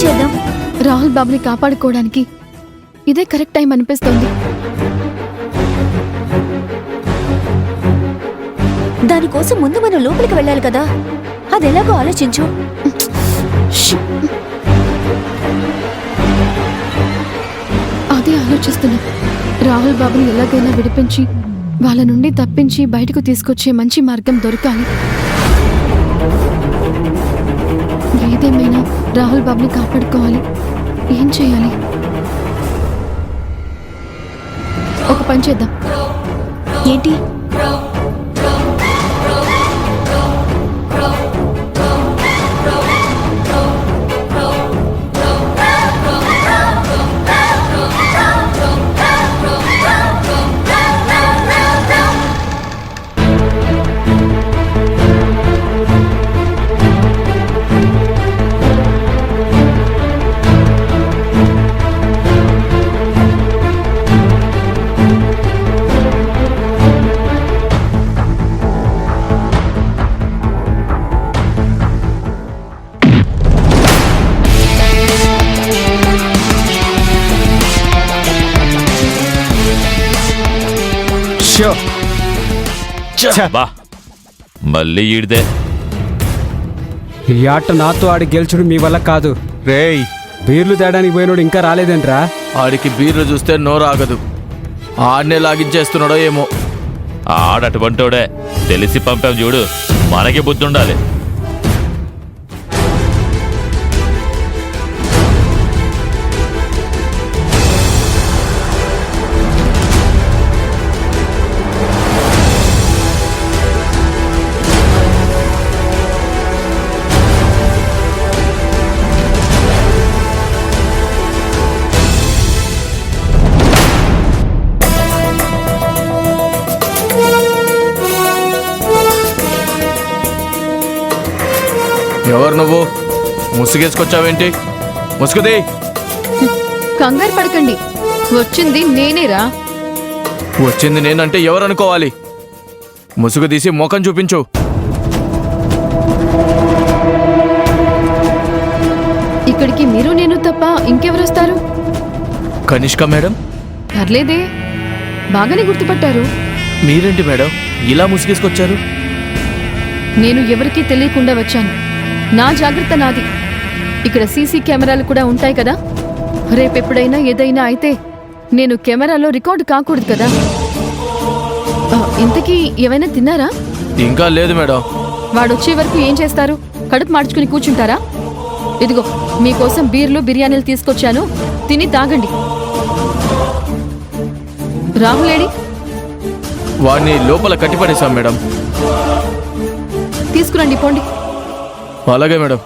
చేద్దాం? రాహుల్ బాబుని కాపాడుకోవడానికి ఇదే కరెక్ట్ టైం అనిపిస్తోంది. దానికోసం ముందు మనం లోపలికి వెళ్ళాలి కదా, అదెలాగో ఆలోచించు. అదే ఆలోచిస్తున్నా. రాహుల్ బాబుని ఎలాగైనా విడిపించి వాళ్ళ నుండి తప్పించి బయటకు తీసుకొచ్చే మంచి మార్గం దొరకాలి. ఏదేమైనా రాహుల్ బాబుని కాపాడుకోవాలి. ఏం చేయాలి? ఒక పని చేద్దాం. ఏంటి? మళ్ళీ ఈడిదే. ఈ ఆట నాతో ఆడి గెలుచుడు మీ వల్ల కాదు. రేయ్, బీర్లు తేడానికి పోయినోడు ఇంకా రాలేదేంట్రా? ఆడికి బీర్లు చూస్తే నోరాగదు. ఆడనే లాగించేస్తున్నాడో ఏమో. ఆడటువంటోడే, తెలిసి పంపాం చూడు. మనకి బుద్ధి ఉండాలి. ఎవరు నువ్వు? ముసుగేసుకొచ్చావేంటి? ముసుగుది. కంగారు పడకండి, వచ్చింది నేనేరా. వచ్చింది నేనంటే ఎవరనుకోవాలి? ముసుగు తీసి ముఖం చూపించు. ఇక్కడికి మీరు నేను తప్ప ఇంకెవరొస్తారు? కనిష్క మేడం. పర్లేదే, బాగానే గుర్తుపట్టారు. మీరేంటి మేడం ఇలా ముసుగేసుకొచ్చారు? నేను ఎవరికీ తెలియకుండా వచ్చాను. నా జాగ్రత్త నాది. ఇక్కడ సీసీ కెమెరాలు కూడా ఉంటాయి కదా. రేపెప్పుడైనా ఏదైనా అయితే నేను కెమెరాలో రికార్డు కాకూడదు కదా. ఇంతకీ ఏమైనా తిన్నారా? ఇంకా లేదు మేడం. వాడొచ్చే వరకు ఏం చేస్తారు? కడుపు మార్చుకుని కూర్చుంటారా? ఇదిగో మీకోసం బీర్లు బిర్యానీలు తీసుకొచ్చాను, తిని తాగండి. రాహులేడి? వాడిని లోపల కట్టిపడేశాం మేడం. తీసుకురండి, పోండి. అలాగే మేడం.